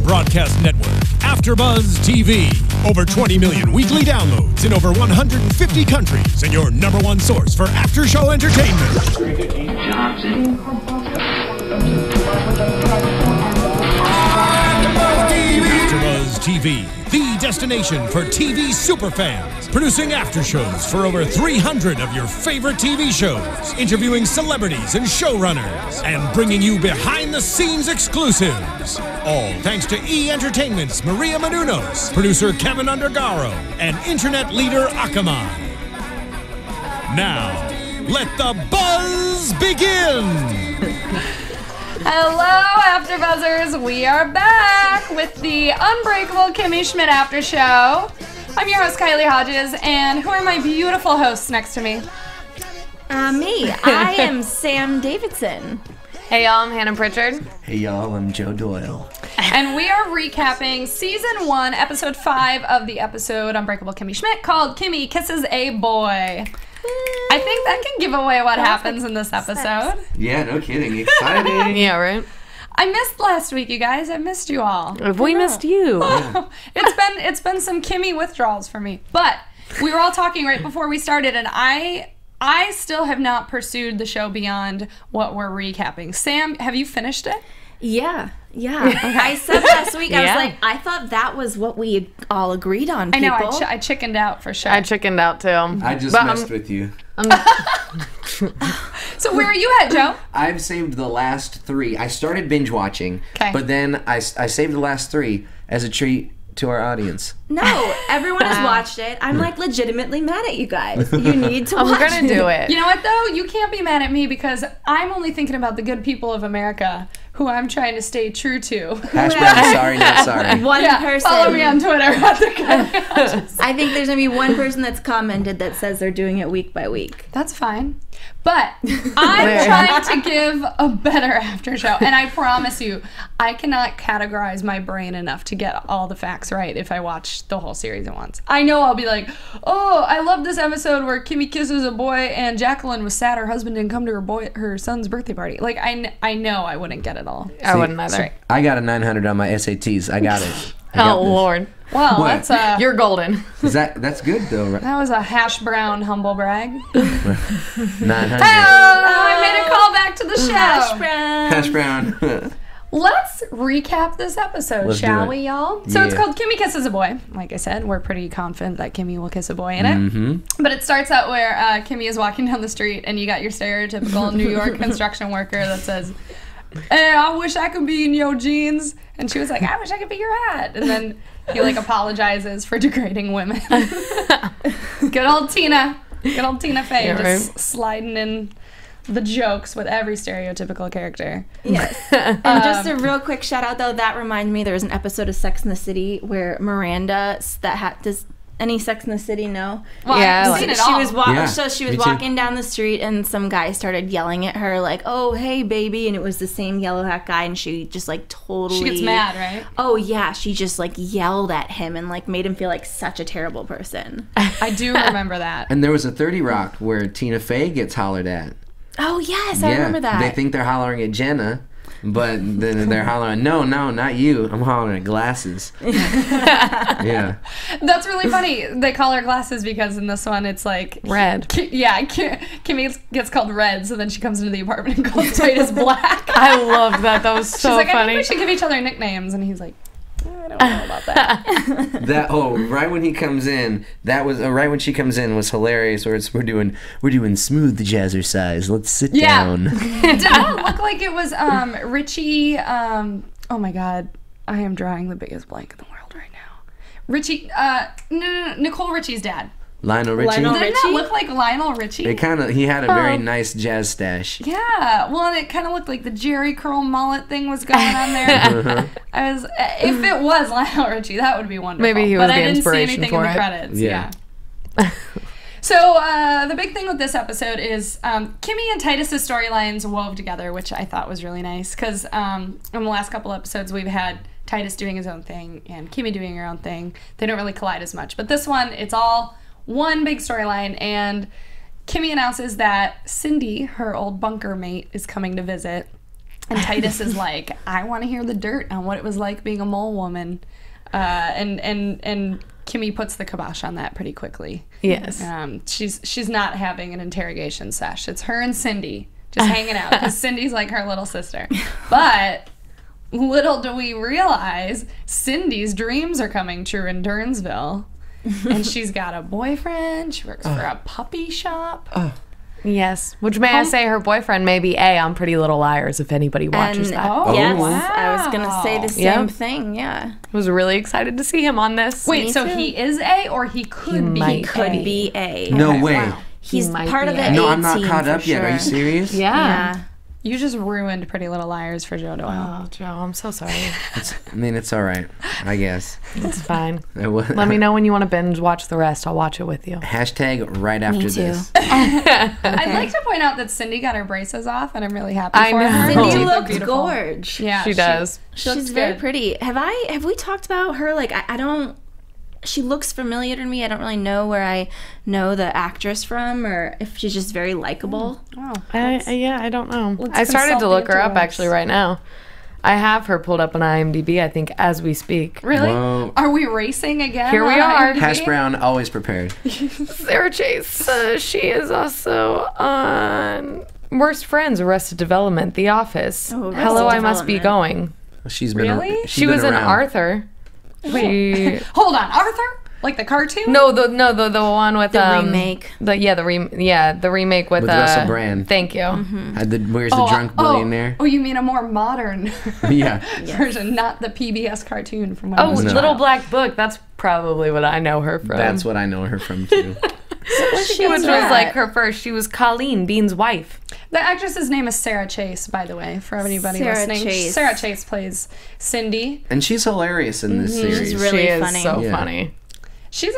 broadcast network, AFTERBUZZ TV. Over 20 million weekly downloads in over 150 countries, and your #1 source for after-show entertainment. AFTERBUZZ TV, the destination for TV superfans, producing after shows for over 300 of your favorite TV shows, interviewing celebrities and showrunners, and bringing you behind-the-scenes exclusives. All thanks to E! Entertainment's Maria Menounos, producer Kevin Undergaro, and internet leader Akamai. Now, let the buzz begin! Hello, AfterBuzzers! We are back with the Unbreakable Kimmy Schmidt After Show. I'm your host, Kylie Hodges, and who are my beautiful hosts next to me? Me. I am Sam Davidson. Hey, y'all, I'm Hannah Prichard. Hey, y'all, I'm Doyle. And we are recapping Season 1, Episode 5 of the episode Unbreakable Kimmy Schmidt called Kimmy Kisses a Boy. I think that can give away what happens in this episode. Yeah, no kidding. Exciting. Yeah, right? I missed last week, you guys. I missed you all. We missed you. Oh, it's been some Kimmy withdrawals for me. But we were all talking right before we started, and I still have not pursued the show beyond what we're recapping. Sam, have you finished it? Yeah. I said last week, I was like, I thought that was what we all agreed on, people. I know, I chickened out for sure. I chickened out too. I just messed with you. So where are you at, Joe? I've saved the last 3. I started binge watching, okay, but then I saved the last 3 as a treat to our audience. No, everyone has watched it. I'm like legitimately mad at you guys. You need to watch it. I'm gonna do it. You know what though? You can't be mad at me because I'm only thinking about the good people of America who I'm trying to stay true to. Hashtag sorry, not sorry. One person. Follow me on Twitter. I think there's gonna be one person that's commented that says they're doing it week by week. That's fine. But I'm trying to give a better after show. And I promise you, I cannot categorize my brain enough to get all the facts right if I watch the whole series at once. I know I'll be like, oh, I love this episode where Kimmy kisses a boy and Jacqueline was sad her husband didn't come to her son's birthday party. Like, I know I wouldn't get it all. I wouldn't either. Straight. I got a 900 on my SATs. I got it. Oh, Lord. Well, What? that's You're golden. That's good though, right? that was a hash brown humble brag. 900. I made a call back to the show. Hash brown. Let's recap this episode, Let's shall do it. we, y'all? So it's Yeah. called Kimmy Kisses a Boy. Like I said, we're pretty confident that Kimmy will kiss a boy in it. But it starts out where Kimmy is walking down the street and you got your stereotypical New York construction worker that says, hey, I wish I could be in your jeans. And she was like, I wish I could be your hat. And then he like apologizes for degrading women. Good old Tina. Good old Tina Fey, Yeah, just right. sliding in the jokes with every stereotypical character. Yes. And just a real quick shout out though, that reminds me there was an episode of Sex and the City where Miranda does any Sex and the City know? Well, Yeah, I've seen it She all. was me too. walking down the street and some guy started yelling at her like, "Oh, hey baby," and it was the same yellow hat guy and she just like totally She gets mad, right? Oh yeah, she just like yelled at him and like made him feel like such a terrible person. I do remember that. And there was a 30 Rock where Tina Fey gets hollered at. Oh yes, I remember that. They think they're hollering at Jenna, but then they're hollering, no, not you. I'm hollering at Glasses. Yeah. That's really funny. They call her Glasses because in this one it's like Red. Kimmy gets called Red, so then she comes into the apartment and calls Titus Black. I loved that. That was so She's like, I funny. think we should give each other nicknames, and he's like, I don't know about that. Right when he comes in, that was right when she comes in was hilarious. Where we're doing smooth jazzercise. Let's sit down. Did that look like it was Richie? Oh my God, I am drawing the biggest blank in the world right now. Richie, no, Nicole Richie's dad. Lionel Richie. Didn't that look like Lionel Richie? He had a very nice jazz stash. Yeah, well, and it kind of looked like the Jerry curl mullet thing was going on there. If it was Lionel Richie, that would be wonderful. Maybe he was but the I didn't see inspiration anything for in the it. credits. Yeah. So the big thing with this episode is Kimmy and Titus's storylines wove together, which I thought was really nice because in the last couple episodes we've had Titus doing his own thing and Kimmy doing her own thing. They don't really collide as much, but this one it's all one big storyline, and Kimmy announces that Cindy, her old bunker mate, is coming to visit. And Titus is like, I want to hear the dirt on what it was like being a mole woman. And Kimmy puts the kibosh on that pretty quickly. Yes. She's not having an interrogation sesh. It's her and Cindy just hanging out because Cindy's like her little sister. But little do we realize Cindy's dreams are coming true in Durnsville. And she's got a boyfriend. She works for a puppy shop. Yes. Which, may I say, her boyfriend may be A on Pretty Little Liars, if anybody watches that. Yes, wow. I was going to say the same thing, yeah. I was really excited to see him on this. Wait, so he is A or he could be? He could be A. No Okay, way. wow. He's might part be of the A. A No, I'm not team caught for up yet. Are you sure. serious? Yeah. You just ruined Pretty Little Liars for Joe Doyle. Oh, Joe, I'm so sorry. I mean, it's all right, I guess. It's fine. Let Let me know when you want to binge watch the rest. I'll watch it with you. Hashtag right after Me too. this. I'd like to point out that Cindy got her braces off, and I'm really happy I for know. her. Cindy Teeth look looks beautiful. gorge. Yeah, She does. She looks She's very good. pretty. Have we talked about her? Like, I don't... She looks familiar to me. I don't really know where I know the actress from, or if she's just very likable. Wow. I don't know. let's I started consult to the look her up interwebs. actually right now. I have her pulled up on IMDb, I think, as we speak. Really? Whoa. Are we racing again? Here we on are. IMDb? Hash Brown, always prepared. Sarah Chase, she is also on Worst Friends, Arrested Development, The Office. Oh, Arrested Hello, I Must Be Development. Going. She's been. Really? She was in around. Arthur. She... Hold on, Arthur? Like the cartoon? No, the one with The remake. The remake with Russell Brand. Thank you. Where's the drunk billionaire? Oh, you mean a more modern Yeah. version, not the PBS cartoon from when I Oh, was a Little child. Black Book. That's probably what I know her from. That's what I know her from too. Which was like her first. She was Colleen Bean's wife. The actress's name is Sarah Chase, by the way, for anybody Sarah listening. Chase. Sarah Chase plays Cindy. And she's hilarious in this series. She's really she is funny. so Yeah. funny. She's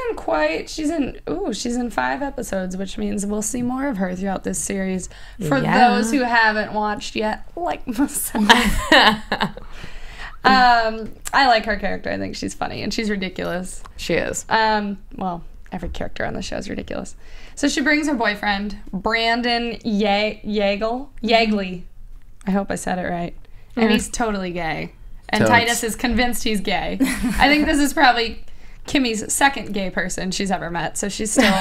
in 5 episodes, which means we'll see more of her throughout this series. For Yeah. those who haven't watched yet, like myself. I like her character. I think she's funny and she's ridiculous. She is. Well, every character on the show is ridiculous. So she brings her boyfriend, Brandon Yeagley. I hope I said it right. And he's totally gay. And Totes. Titus is convinced he's gay. I think this is probably Kimmy's second gay person she's ever met, so she's still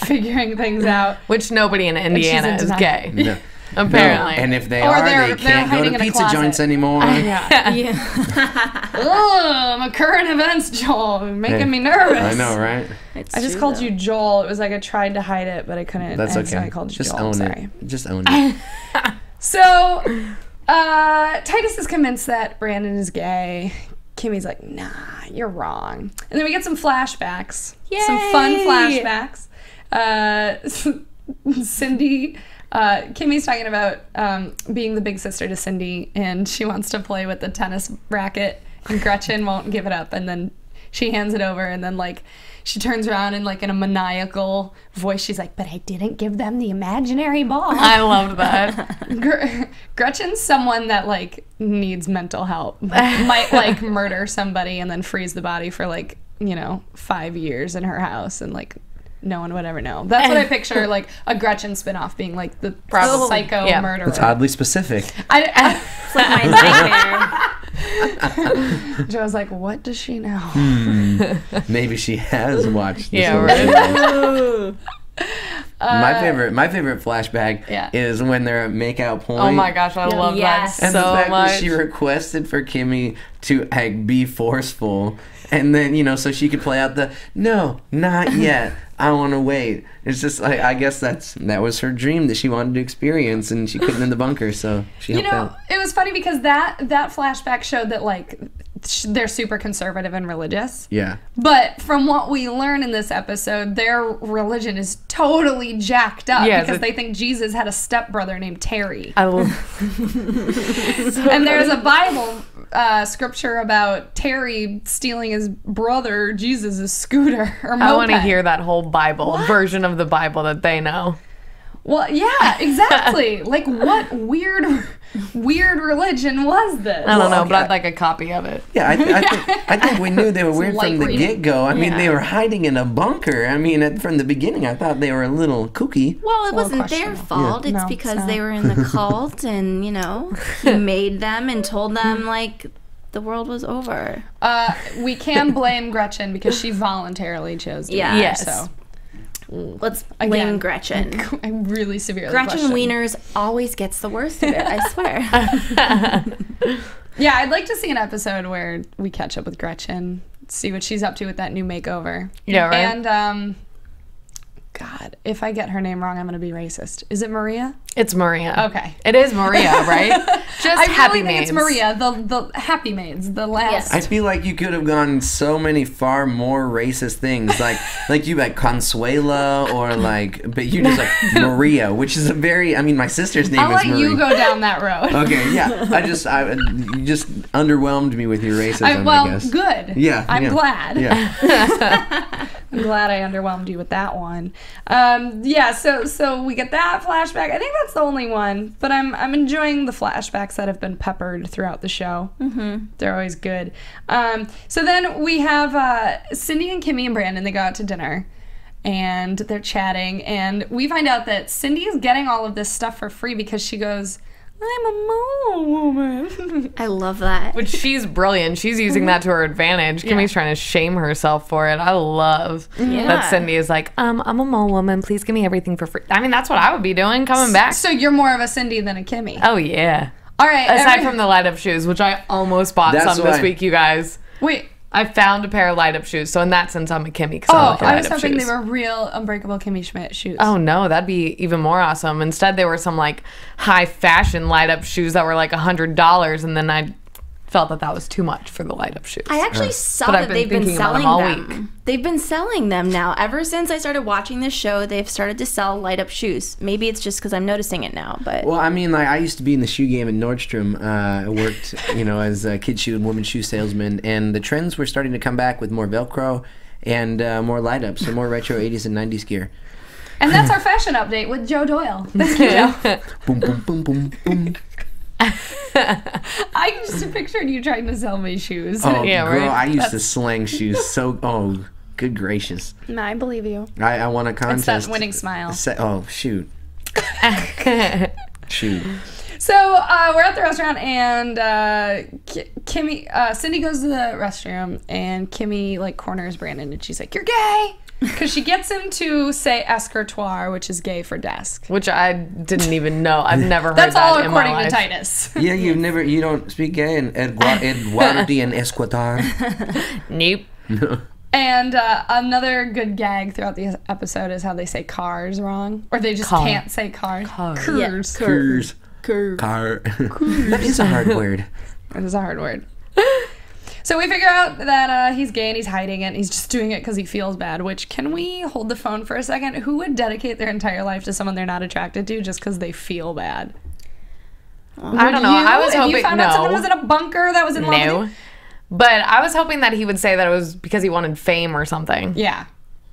figuring things out. Which nobody in Indiana in is denial. gay. No. Apparently. And if they Or are, they're they can't go hiding to in a pizza closet. joints anymore. Yeah. Yeah. Ugh, my current events, Joel, making me nervous. I know, right? I just called you Joel. It was like I tried to hide it, but I couldn't. That's and okay. So I called you Just Joel. own Sorry. it. Just own it. So, Titus is convinced that Brandon is gay. Kimmy's like, nah, you're wrong. And then we get some flashbacks. Some fun flashbacks. Cindy, Kimmy's talking about being the big sister to Cindy, and she wants to play with the tennis racket, and Gretchen won't give it up. And then she hands it over, and then, like, she turns around and, like, in a maniacal voice, she's like, but I didn't give them the imaginary ball. I love that. Gretchen's someone that, like, needs mental help. Might, like, murder somebody and then freeze the body for, like, 5 years in her house, and, like, no one would ever know. That's what I picture, like, a Gretchen spinoff being, like, the psycho Yeah. murderer. That's oddly specific. It's like my nightmare. Joe's like, what does she know? Maybe she has watched this. Yeah, already. right. My favorite flashback Yeah. is when they're at makeout point. Oh my gosh, I love Yes. that And so the fact much. that she requested for Kimmy to be forceful, and then so she could play out the no, not yet. I want to wait. It's just like, I guess that was her dream that she wanted to experience, and she couldn't in the bunker, so she helped out. It was funny because that flashback showed that, like, they're super conservative and religious. Yeah. But from what we learn in this episode, their religion is totally jacked up Yeah, because they think Jesus had a stepbrother named Terry. I love. And there's a Bible scripture about Terry stealing his brother Jesus' scooter or moped. I want to hear that whole Bible version of the Bible that they know. Well, yeah, exactly. Like, what weird weird religion was this? I don't know, okay. but I'd like a copy of it. Yeah, I think we knew they were weird light from the reading. get-go. I mean, Yeah. they were hiding in a bunker. I mean, from the beginning, I thought they were a little kooky. Well, it a little wasn't their questionable. fault. Yeah. It's No, because it's they not. were in the cult, and he made them and told them like the world was over. We can blame Gretchen because she voluntarily chose to. Yeah. be there, Yes. So Let's blame Again. Gretchen. I'm really severely Gretchen questioned. Wieners always gets the worst of it. I swear. Yeah, I'd like to see an episode where we catch up with Gretchen, see what she's up to with that new makeover. Yeah, right. And God, if I get her name wrong, I'm gonna be racist. Is it Maria? It's Maria. Okay. It is Maria, right? Just I Happy really think Maids. it's Maria, the Happy Maids, the last. I feel like you could have gone so many far more racist things, like you like Consuela or but you just like Maria, which is a very. I mean, my sister's name I'll is let Maria. you go down that road. Okay, yeah. You just underwhelmed me with your racism. I guess. Good. Yeah, I'm yeah. glad. Yeah. I'm glad I underwhelmed you with that one. Yeah, so we get that flashback. I think that's the only one, but I'm enjoying the flashbacks that have been peppered throughout the show. Mm-hmm. They're always good. So then we have Cindy and Kimmy and Brandon. They go out to dinner, and they're chatting, and we find out that Cindy is getting all of this stuff for free because she goes, I'm a mole woman. I love that. Which she's brilliant. She's using that to her advantage. Kimmy's trying to shame herself for it. I love that Cindy is like, I'm a mole woman. Please give me everything for free. I mean, that's what I would be doing, coming back. So you're more of a Cindy than a Kimmy. Oh, yeah. All right. Aside from the light up shoes, which I almost bought That's some this why- week, you guys. Wait. I found a pair of light up shoes. So in that sense, I'm a Kimmy because Oh, I like I light was up hoping shoes. they were real Unbreakable Kimmy Schmidt shoes. Oh no, that'd be even more awesome. Instead, they were some like high fashion light up shoes that were like $100, and then I felt that was too much for the light up shoes. I actually saw But I've that been they've been thinking about selling them all them. week. They've been selling them now. Ever since I started watching this show, they've started to sell light up shoes. Maybe it's just because I'm noticing it now, but Well, I mean, I used to be in the shoe game at Nordstrom. I worked, as a kid shoe and women's shoe salesman, and the trends were starting to come back with more Velcro and more light ups, so more retro 80s and 90s gear. And that's our fashion update with Joe Doyle. Thank you, Joe. Boom, boom, boom, boom, boom. I just pictured you trying to sell me shoes. Oh, Yeah, girl, right? I used to slang shoes so. Oh, good gracious! I believe you. I won a It's contest. that winning smile. Oh shoot! Shoot! So we're at the restaurant, and Kimmy, Cindy goes to the restroom, and Kimmy corners Brandon, and she's like, "You're gay," because she gets him to say escritoire, which is gay for desk. Which I didn't even know. I've never heard That's that all in according my to life. Titus. Yeah, you don't speak gay in Eduardi and Esquatar. Nope. And another good gag throughout the episode is how they say cars wrong, or they just Car. can't say cars. Cars. Curs. Curs. Car. That is a hard word. That is a hard word. So we figure out that he's gay and he's hiding it. And he's just doing it because he feels bad. Which, can we hold the phone for a second? Who would dedicate their entire life to someone they're not attracted to just because they feel bad? I don't know. I was if hoping you found out someone was in a bunker that was in love with No. you? But I was hoping that he would say that it was because he wanted fame or something. Yeah.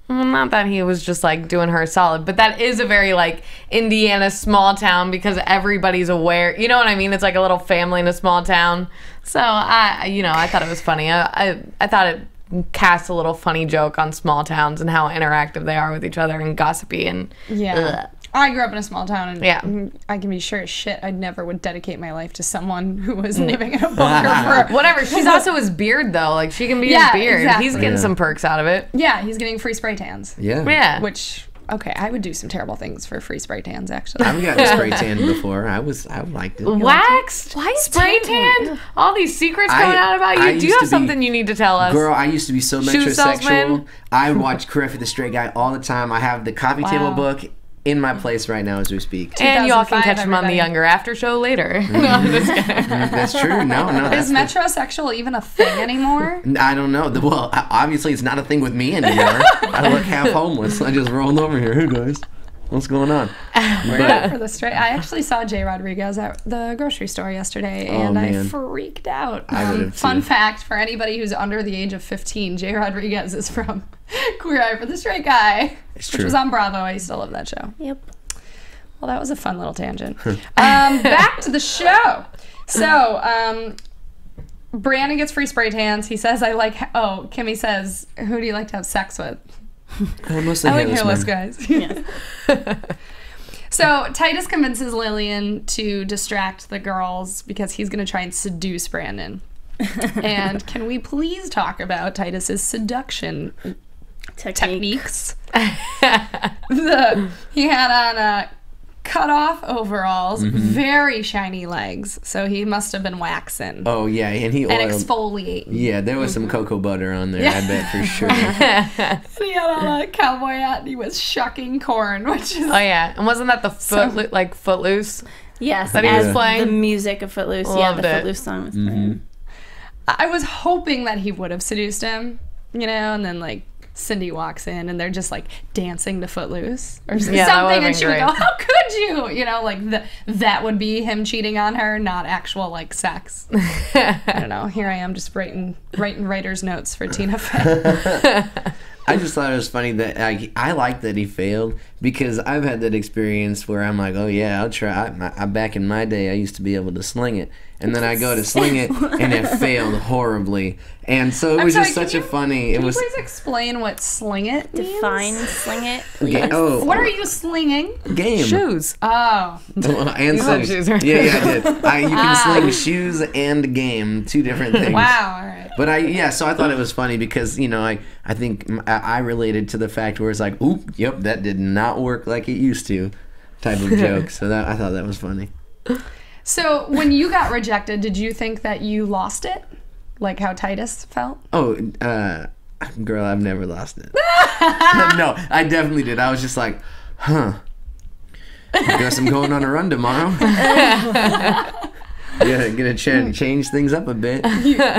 Well, not that he was just doing her a solid, but that is a very Indiana small town because everybody's aware. You know what I mean? It's like a little family in a small town. So I thought it was funny. I thought it cast a little funny joke on small towns and how interactive they are with each other and gossipy and Yeah. I grew up in a small town, and Yeah. I can be sure as shit I never would dedicate my life to someone who was living in a bunker for... whatever. She's also his beard though. She can be Yeah, his beard. exactly. He's getting Yeah. some perks out of it. Yeah, he's getting free spray tans. Yeah. Yeah. Which, okay, I would do some terrible things for free spray tans, actually. I've gotten spray tan before. I liked it. Waxed? Why is spray tan- tan? All these secrets coming out about I you. Do used you have to be- something you need to tell us? Girl, I used to be so Shoe metrosexual. salesman? I would watch Griffith the Straight Guy all the time. I have the coffee table book in my place right now as we speak. And y'all can 2005, catch him on the everybody. Younger After Show later. No, I'm just kidding. That's true. No, Is that's metrosexual even a thing anymore? I don't know. Well, obviously it's not a thing with me anymore. I look half homeless. I just rolled over here. Hey guys, what's going on? But For the straight, I actually saw Jay Rodriguez at the grocery store yesterday, and I man. freaked out. I would've Fun too. fact for anybody who's under the age of 15, Jay Rodriguez is from Queer Eye for the Straight Guy, It's which true. was on Bravo. I used to love that show. Yep. Well, that was a fun little tangent. Back to the show. So, Brandon gets free spray tans. He says, Kimmy says, who do you like to have sex with? I like hairless guys. Yes. So Titus convinces Lillian to distract the girls because he's going to try and seduce Brandon. And can we please talk about Titus's seduction techniques? He had on cut-off overalls, very shiny legs, so he must have been waxing. Oh yeah, and he oiled, exfoliating. Yeah, there was some cocoa butter on there. I bet for sure. And he had on a cowboy hat and he was shucking corn, which is and wasn't that the Footloose? Yes, that he was playing? The music of Footloose. Loved the it. Footloose song was playing. I was hoping that he would have seduced him, and then like Cindy walks in and they're just like dancing to Footloose or something, and she would go, "How could you?" That would be him cheating on her, not actual like sex. I don't know. Here I am just writing writer's notes for Tina Fey. I just thought it was funny that I like that he failed, because I've had that experience where I'm like, oh yeah, I'll try. Back in my day, I used to be able to sling it, and then I go to sling it, and it failed horribly. And so it was just such a funny. Can you please explain what sling it means? Define sling it, please. Okay, oh, What are you slinging? game. Shoes. Oh. And love shoes. shoes, right? Yeah, I did. You can sling shoes and game, two different things. Wow. All right. But so I thought it was funny because, I think I related to the fact where it's like, oop, yep, that did not work like it used to, type of joke. So I thought that was funny. So when you got rejected, did you think that you lost it? Like how Titus felt? Oh, girl, I've never lost it. No, I definitely did. I was just like, I guess I'm going on a run tomorrow. Yeah, gonna change things up a bit.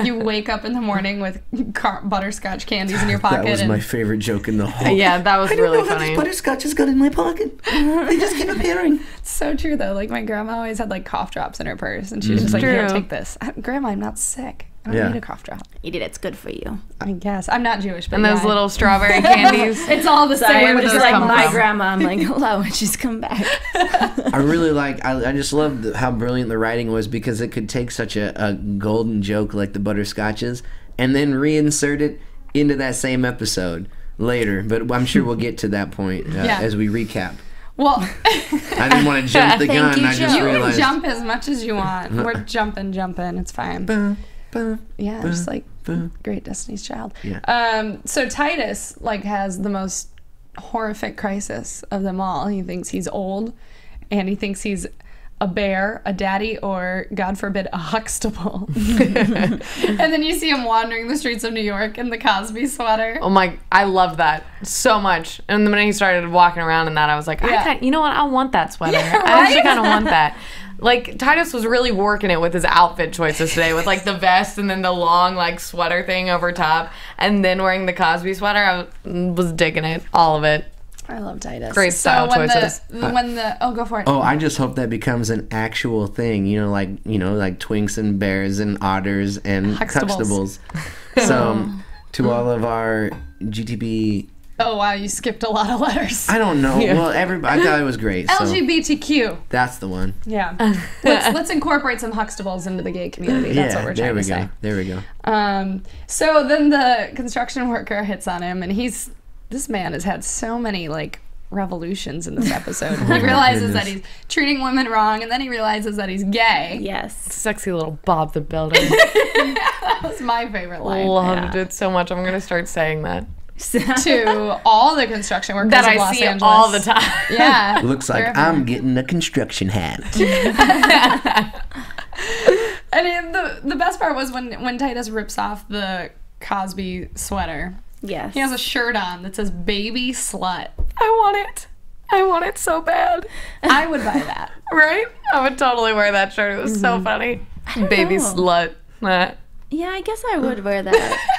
You wake up in the morning with butterscotch candies in your pocket. That was my favorite joke in the whole. Yeah, that was really funny. Butterscotch has got in my pocket. They just keep appearing. It's so true though. Like my grandma always had like cough drops in her purse, and she was just like, "Here, take this." Grandma, I'm not sick. I don't need a cough drop. Eat it. It's good for you. I guess I'm not Jewish, but And those yeah. little strawberry candies. It's all the Sorry, same. I'm just those like come my from? grandma. I'm like, hello, and she's come back. I really like. I just loved how brilliant the writing was, because it could take such a golden joke like the butterscotches and then reinsert it into that same episode later. But I'm sure we'll get to that point as we recap. Well, I didn't want to jump the gun. I just you realized. can jump as much as you want. We're jumping. It's fine. Yeah, just like Great Destiny's Child. Yeah. So Titus has the most horrific crisis of them all. He thinks he's old, and he thinks he's a bear, a daddy, or God forbid, a Huxtable. And then you see him wandering the streets of New York in the Cosby sweater. Oh my, I love that so much. And the minute he started walking around in that, I was like, you know what? I want that sweater. Yeah, I actually right? kind of want that. Like, Titus was really working it with his outfit choices today, with the vest and then the long sweater thing over top, and then wearing the Cosby sweater. I was digging it, all of it. I love Titus. Great style choices. Go for it. Oh, I just hope that becomes an actual thing. Like twinks and bears and otters and Huxtables. So, to all of our GTB. Oh wow, you skipped a lot of letters. I don't know. Yeah. Well, everybody, I thought it was great. So. LGBTQ. That's the one. Yeah. Let's incorporate some Huxtables into the gay community. That's what we're trying to say. There we go. So then the construction worker hits on him, and this man has had so many revolutions in this episode. He realizes that he's treating women wrong, and then he realizes that he's gay. Yes. Sexy little Bob the Builder. That was my favorite line. Loved it so much. I'm going to start saying that. To all the construction workers that of I Los see Angeles. all the time. Yeah. Looks like I'm getting a construction hat. And the best part was when Titus rips off the Cosby sweater. Yes. He has a shirt on that says "Baby Slut." I want it so bad. I would buy that. Right? I would totally wear that shirt. It was so funny. Baby slut. Yeah, I guess I would wear that.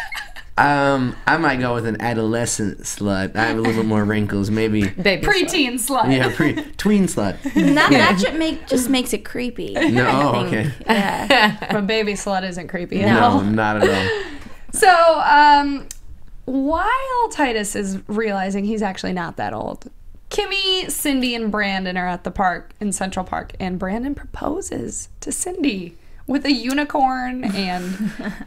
I might go with an adolescent slut. I have a little bit more wrinkles, maybe. Baby Preteen slut. Yeah, tween slut. That just makes it creepy. No, okay. Yeah. But baby slut isn't creepy. No, not at all. So, while Titus is realizing he's actually not that old, Kimmy, Cindy, and Brandon are at the park in Central Park, and Brandon proposes to Cindy with a unicorn and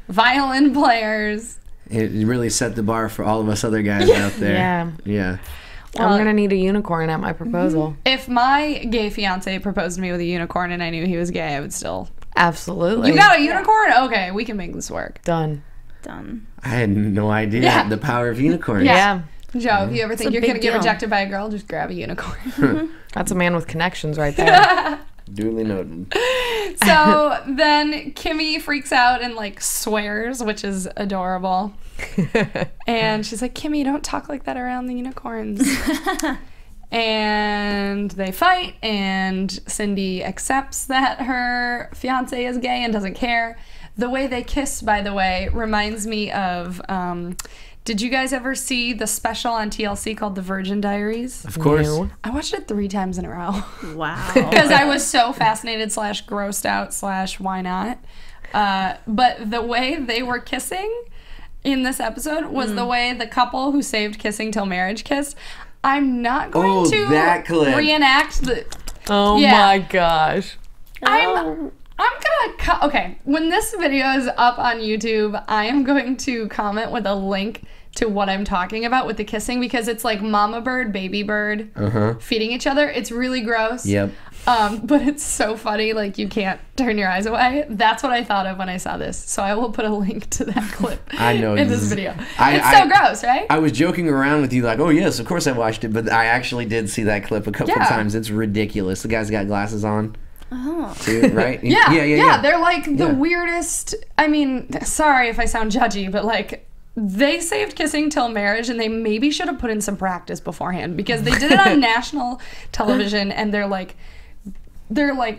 violin players. It really set the bar for all of us other guys out there. Yeah. Yeah. I'm gonna need a unicorn at my proposal. If my gay fiance proposed to me with a unicorn and I knew he was gay, I would still. Absolutely. You got a unicorn? Okay, we can make this work. Done. I had no idea the power of unicorns. Yeah. Joe, if you ever think you're going to get deal. rejected by a girl, just grab a unicorn. That's a man with connections right there. Duly noted. So then Kimmy freaks out and like swears, which is adorable. And she's like, Kimmy, don't talk like that around the unicorns. And they fight, and Cindy accepts that her fiance is gay and doesn't care. The way they kiss, by the way, reminds me of... did you guys ever see the special on TLC called The Virgin Diaries? Of course. No. I watched it 3 times in a row. Wow. Because I was so fascinated / grossed out / why not. But the way they were kissing in this episode was the way the couple who saved Kissing Till Marriage kissed. I'm not going to that clip. reenact the... Oh Yeah. my gosh. I'm gonna okay, when this video is up on YouTube, I am going to comment with a link to what I'm talking about with the kissing, because it's like mama bird, baby bird feeding each other. It's really gross. Yep. But it's so funny, like you can't turn your eyes away. That's what I thought of when I saw this. So I will put a link to that clip I know in this video. It's so gross, right? I was joking around with you like, oh yes, of course I watched it, but I actually did see that clip a couple times. It's ridiculous. The guy's got glasses on. Oh. Too, right? Yeah. They're like the weirdest. I mean, sorry if I sound judgy, but like they saved Kissing Till Marriage, and they maybe should have put in some practice beforehand, because they did it on national television, and they're like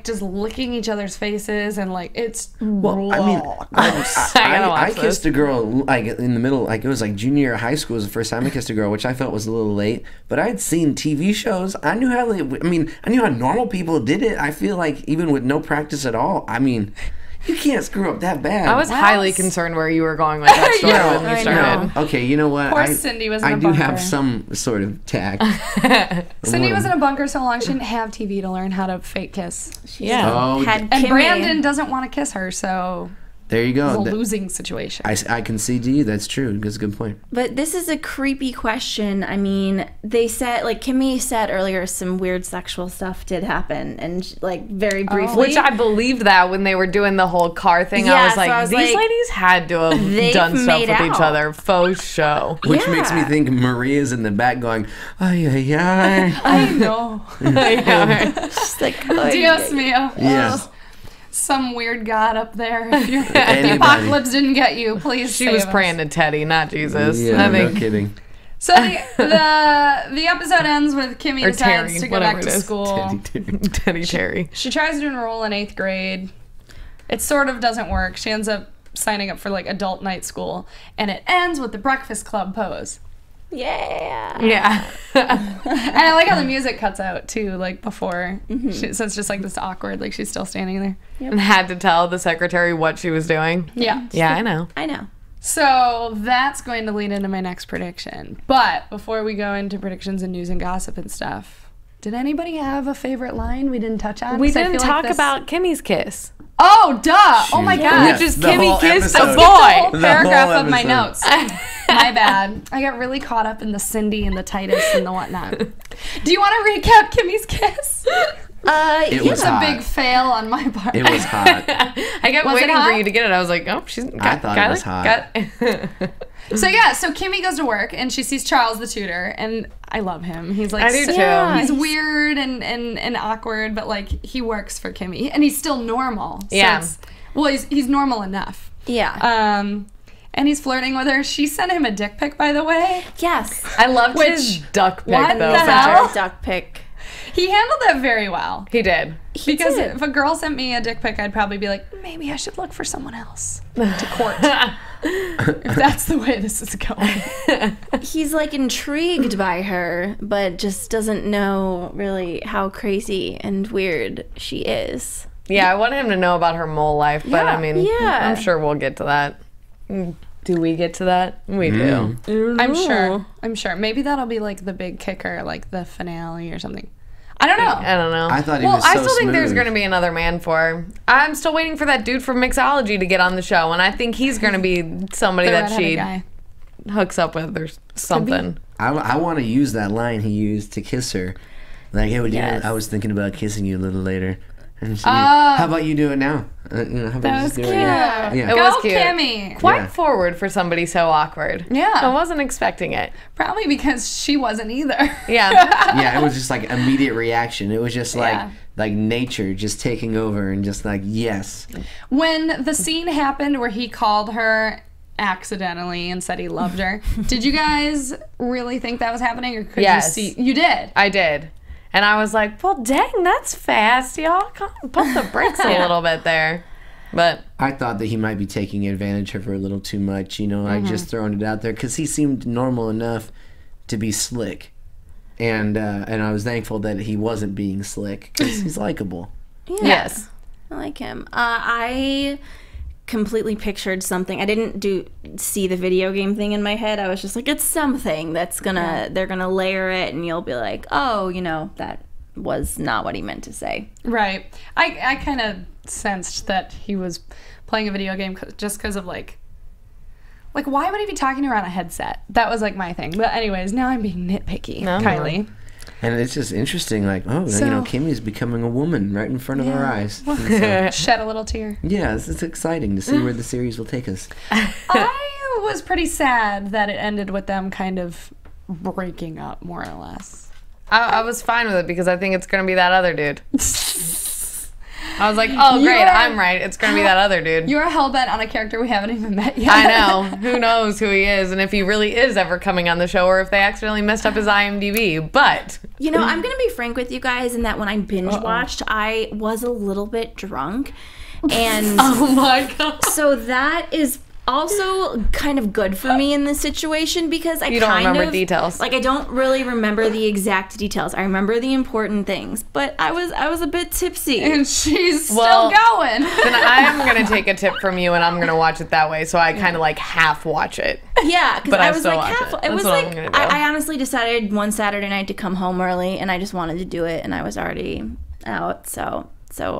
just licking each other's faces, and like it's Well, I mean, I kissed a girl like in the middle, like it was like junior year of high school was the first time I kissed a girl, which I felt was a little late. But I had seen TV shows. I knew how I knew how normal people did it. I feel like even with no practice at all, I mean, you can't screw up that bad. I was highly concerned where you were going with that story when you started. Okay, you know what? Poor Cindy was in a I do bunker. have some sort of tact. Cindy was in a bunker so long she didn't have TV to learn how to fake kiss. Yeah. Oh, Had And Kimmy. Brandon doesn't want to kiss her, so there you it's go. a losing situation. I concede to you. That's true. That's a good point. But this is a creepy question. I mean, they said, like Kimmy said earlier, some weird sexual stuff did happen, and like very briefly. Which I believed that when they were doing the whole car thing. Yeah, I was so like, I was these like, ladies had to have they've done stuff made with each out. other. Faux show. Which makes me Yeah. think Maria's in the back going, ay, ay, ay. I know. Just like, oh, Dios mio. Yes. Some weird god up there. If the Anybody. apocalypse didn't get you, please She save was us. praying to Teddy, not Jesus. Yeah, I no think. kidding. So the episode ends with Kimmy Or decides Terry, to go whatever back it to is. school. Teddy Terry. She tries to enroll in 8th grade. It sort of doesn't work. She ends up signing up for like adult night school, and it ends with the Breakfast Club pose. yeah. Yeah. And I like how the music cuts out too, like before. So it's just like this awkward, like she's still standing there. And had to tell the secretary what she was doing. Yeah. Yeah, I know. I know. So that's going to lead into my next prediction. But before we go into predictions and news and gossip and stuff, did anybody have a favorite line we didn't touch on? We 'Cause I didn't feel talk like this- about Kimmy's kiss. Oh, duh! Oh my god! Yes, Which is the Kimmy whole kissed a episode. The whole boy. The paragraph whole of my episode. notes. My bad. I got really caught up in the Cindy and the Titus and the whatnot. Do you want to recap Kimmy's kiss? It It was was a hot. big fail on my part. It was hot. I kept Was it waiting for hot? you to get it. I was like, oh, she's got I thought it was Kylie, hot. So yeah, so Kimmy goes to work and she sees Charles the tutor, and I love him. He's like I do too. Yeah. He's weird and awkward, but like he works for Kimmy, and he's still normal. So Yeah. he's normal enough. Yeah. And he's flirting with her. She sent him a dick pic, by the way. Yes. I loved his Which- duck pic, what though. the hell? Duck pic. He handled that very well. He did. Because did. if a girl sent me a dick pic, I'd probably be like, maybe I should look for someone else to court. If that's the way this is going. He's like intrigued by her, but just doesn't know really how crazy and weird she is. Yeah, I wanted him to know about her mole life, but I mean, Yeah. I'm sure we'll get to that. Do we get to that? We do. I'm sure. I'm sure. Maybe that'll be like the big kicker, like the finale or something. I don't know. I don't know. I thought he well, was so I still think there's smooth. going to be another man for her. I'm still waiting for that dude from Mixology to get on the show, and I think he's going to be somebody The that redheaded she guy. hooks up with or something. I want to use that line he used to kiss her. Like, hey, would you, I was thinking about kissing you a little later. And she, how about you do it now? How about That you was just do cute. it now? Yeah. It Go, was cute. Kimmy. Quite Yeah. forward for somebody so awkward. Yeah. I wasn't expecting it. Probably because she wasn't either. Yeah. Yeah, it was just like immediate reaction. It was just like Yeah. like nature just taking over and just like, yes. When the scene happened where he called her accidentally and said he loved her, did you guys really think that was happening, or could Yes. you see? You did. I did. And I was like, well, dang, that's fast. Y'all come pump the brakes a little bit there. But I thought that he might be taking advantage of her a little too much, you know, like just throwing it out there, because he seemed normal enough to be slick. And I was thankful that he wasn't being slick, because he's likable. Yeah. yes. I like him. I completely pictured something. I didn't see the video game thing in my head. I was just like, it's something that's they're gonna layer it, and you'll be like, oh, that was not what he meant to say. Right. I kind of sensed that he was playing a video game just because of like why would he be talking to her on a headset? That was like my thing. But anyways, now I'm being nitpicky, No. Kylie. And it's just interesting, like, So- Kimmy's becoming a woman right in front of our eyes. And so, Shed a little tear. yeah, it's exciting to see where the series will take us. I was pretty sad that it ended with them kind of breaking up, more or less. I was fine with it because I think it's going to be that other dude. I was like, oh, great, You're- I'm right. It's going to be that other dude. You're hell-bent on a character we haven't even met yet. I know. Who knows who he is and if he really is ever coming on the show or if they accidentally messed up his IMDb. But I'm gonna be frank with you guys in that when I binge watched, I was a little bit drunk, and oh my god. so that is also kind of good for me in this situation, because You don't remember details. Like, I don't really remember the exact details. I remember the important things, but I was a bit tipsy. And she's Well, still going. Then I am going to take a tip from you and I'm going to watch it that way. So I kind of like half watch it. Yeah, because But I I was still like watch half. it. It That's was what I'm like gonna do. I honestly decided one Saturday night to come home early, and I just wanted to do it, and I was already out. So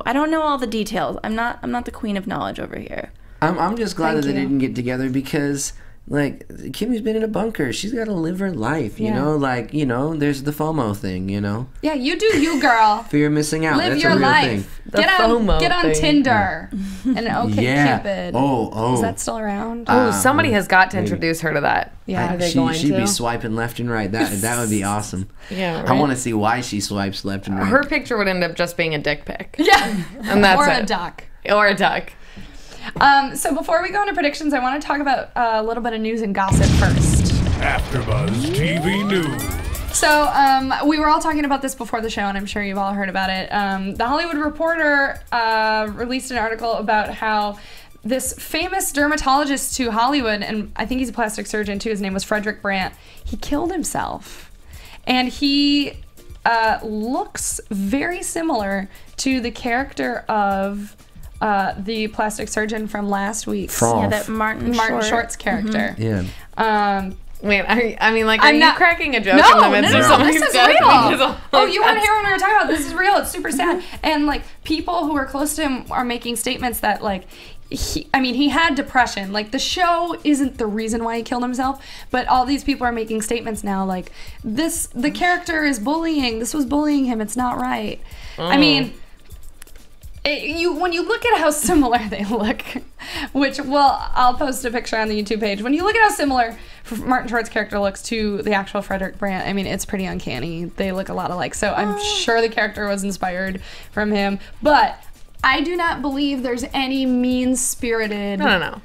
I don't know all the details. I'm not the queen of knowledge over here. I'm just glad that they you. didn't get together, because like Kimmy's been in a bunker. She's got to live her life, you Yeah. know. Like, there's the FOMO thing, Yeah, you do you, girl. fear of missing out. Live That's your a real life. thing. The Get FOMO on thing. Tinder. And okay, Yeah. Cupid. Oh. Is that still around? Oh, somebody has got to maybe. introduce her to that. Yeah. Are they going she'd to? be swiping left and right. That would be awesome. Yeah, I right? want to see why she swipes left and right. Her picture would end up just being a dick pic. Yeah. And that's or it. a duck. Or a duck. So before we go into predictions, I want to talk about a little bit of news and gossip first. AfterBuzz TV News. So we were all talking about this before the show, and I'm sure you've all heard about it. The Hollywood Reporter released an article about how this famous dermatologist to Hollywood, and I think he's a plastic surgeon too, his name was Frederick Brandt, he killed himself. And he looks very similar to the character of the plastic surgeon from last week's From- That Martin Short's character. Yeah. Wait, are I'm you not cracking a joke No, in the no, midst no, of no, somebody's this is death? real. Because- Oh, you weren't here when we were talking about this. This is real. It's super sad. And like people who are close to him are making statements that like he had depression. Like the show isn't the reason why he killed himself, but all these people are making statements now like the character is bullying. This was bullying him. It's not right. I mean, when you look at how similar they look, which I'll post a picture on the YouTube page. When you look at how similar Martin Short's character looks to the actual Frederick Brandt, I mean, it's pretty uncanny. They look a lot alike. So I'm sure the character was inspired from him, but I do not believe there's any mean-spirited No.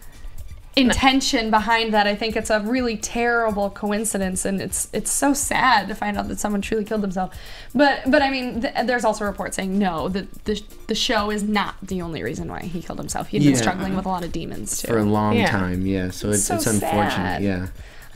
intention behind that. I think it's a really terrible coincidence, and it's so sad to find out that someone truly killed themselves. But I mean, there's also reports saying no, that the show is not the only reason why he killed himself. He'd been Yeah. struggling with a lot of demons too. For a long Yeah. time, yeah. So it's so unfortunate, sad. yeah.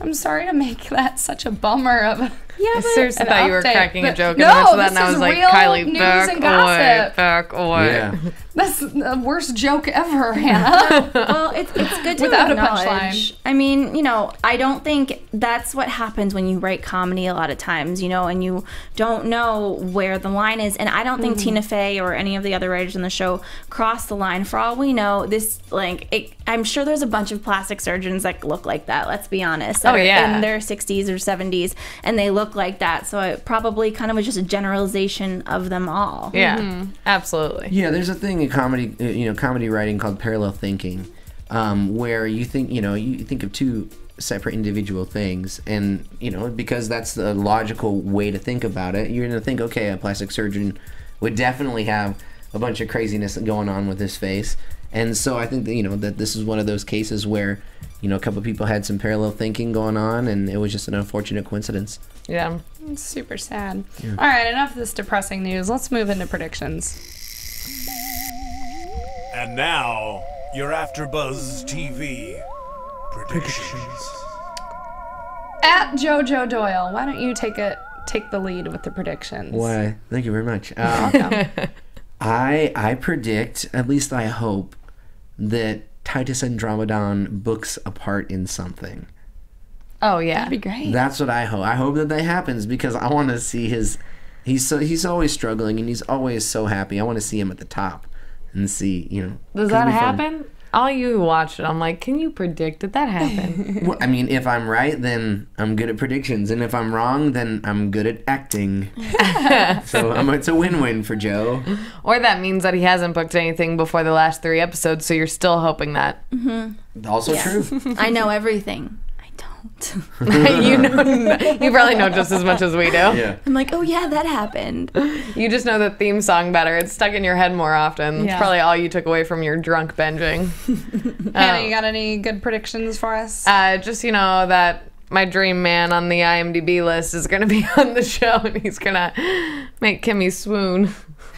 I'm sorry to make that such a bummer of Yeah, I but seriously An thought you were update. cracking a But joke, no, and I went to that, this and I is was like, real Kylie, news back and away, gossip. back away. Yeah. That's the worst joke ever, Hannah. well, it's good to Without a acknowledge. punchline. I mean, you know, I don't think that's what happens when you write comedy a lot of times, you know, and you don't know where the line is. And I don't think Tina Fey or any of the other writers on the show crossed the line. For all we know, this, like, I'm sure there's a bunch of plastic surgeons that look like that, let's be honest. That Oh, yeah. are in their 60s or 70s, and they look like that. So it probably kind of was just a generalization of them all. Yeah, absolutely. Yeah, there's a thing in comedy, comedy writing called parallel thinking, where you think of two separate individual things, and because that's the logical way to think about it, you're gonna think, okay, a plastic surgeon would definitely have a bunch of craziness going on with his face, and so I think that that this is one of those cases where a couple of people had some parallel thinking going on, and it was just an unfortunate coincidence. Yeah. It's super sad. All right, enough of this depressing news. Let's move into predictions. And now, your AfterBuzz TV predictions. At JoJo Doyle, why don't you take the lead with the predictions? Why? Thank you very much. I predict, at least I hope, that Titus Andromedon books a part in something. Oh, yeah. That'd be great. That's what I hope. I hope that happens because I want to see his. He's always struggling and he's always so happy. I want to see him at the top and see Does that happen? All you who watched it, I'm like, can you predict that happen? Well, I mean, if I'm right, then I'm good at predictions, and if I'm wrong, then I'm good at acting. So it's a win-win for Joe. Or that means that he hasn't booked anything before the last 3 episodes, so you're still hoping that. Also true. I know everything. I don't. You probably know just as much as we do. Yeah. I'm like, oh yeah, that happened. You just know the theme song better. It's stuck in your head more often. It's Yeah. probably all you took away from your drunk binging. Hannah, you got any good predictions for us? Just that my dream man on the IMDb list is going to be on the show, and he's going to make Kimmy swoon.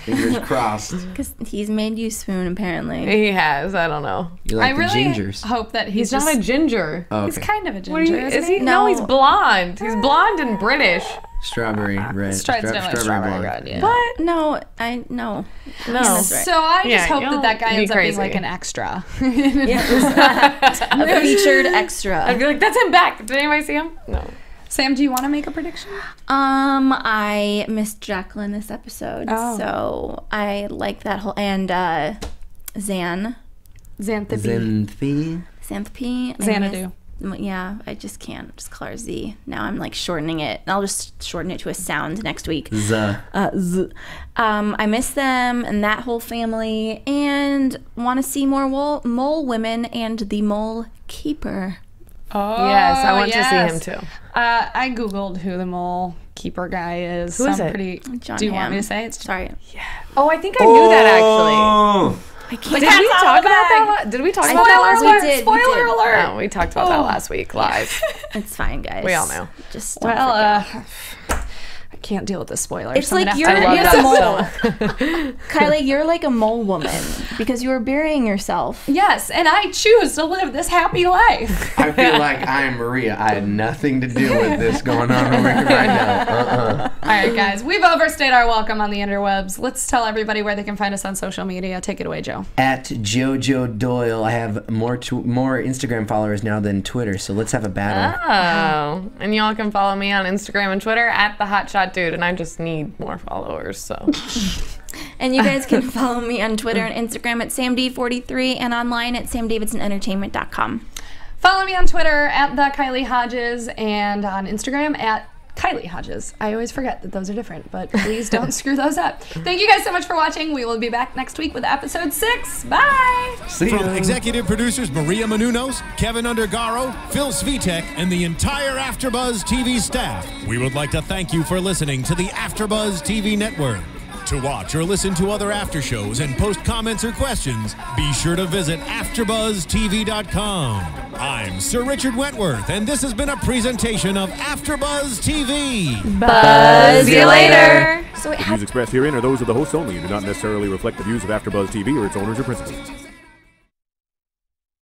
Fingers crossed. Because he's made you swoon, apparently. He has. I don't know. You like I really the gingers. hope that He's not a ginger. Oh, He's okay. kind of a ginger. What are you, isn't is he? No. No, he's blonde. He's blonde and British. Strawberry red. Stride's definitely strawberry blonde. red, yeah. What? No. No. That's right. So I just Yeah, hope you'll that guy be ends up being crazy. like an extra. A featured I'd extra. be like, that's him back. Did anybody see him? No. Sam, do you want to make a prediction? I missed Jacqueline this episode, Oh. so I like that whole Xanthopy. Xanthopy. Xanthopy. Xanadu. Yeah, I just can't. Just call her Z. Now I'm like shortening it. I'll just shorten it to a sound next week. Z. Z. I miss them and that whole family, and want to see more mole women and the mole keeper. Oh, Yes, I want to see him too. I googled who the mole keeper guy is. Who is it? John Do you want Hamm. me to say it? Sorry. Oh, I think I knew that actually. Oh. I can't. Did we talk about that? Did we talk about that last we week? did. Spoiler alert! Oh, we talked about that last week live. It's fine, guys. We all know. Just don't Well, forget. I can't deal with the spoilers. It's so I'm like gonna you're have to a look mole. Kylie, you're like a mole woman because you were burying yourself. Yes, and I choose to live this happy life. I feel like I am Maria. I had nothing to do with this going on over here right now. All right, guys, we've overstayed our welcome on the interwebs. Let's tell everybody where they can find us on social media. Take it away, Joe. At JoJo Doyle, I have more Instagram followers now than Twitter, so let's have a battle. Oh, and y'all can follow me on Instagram and Twitter at the Hotshot Dude, and I just need more followers. So And you guys can follow me on Twitter and Instagram at SamD43 and online at samdavidsentertainment.com. Follow me on Twitter at the Kylie Hodges and on Instagram at Kylie Hodges. I always forget that those are different, but please don't screw those up. Thank you guys so much for watching. We will be back next week with episode 6. Bye! See From ya. executive producers Maria Menounos, Kevin Undergaro, Phil Svitek, and the entire AfterBuzz TV staff, we would like to thank you for listening to the AfterBuzz TV network. To watch or listen to other after shows and post comments or questions, be sure to visit AfterBuzzTV.com. I'm Sir Richard Wentworth, and this has been a presentation of AfterBuzz TV. buzz you later. So wait, The views expressed herein are those of the hosts only and do not necessarily reflect the views of AfterBuzz TV or its owners or principals.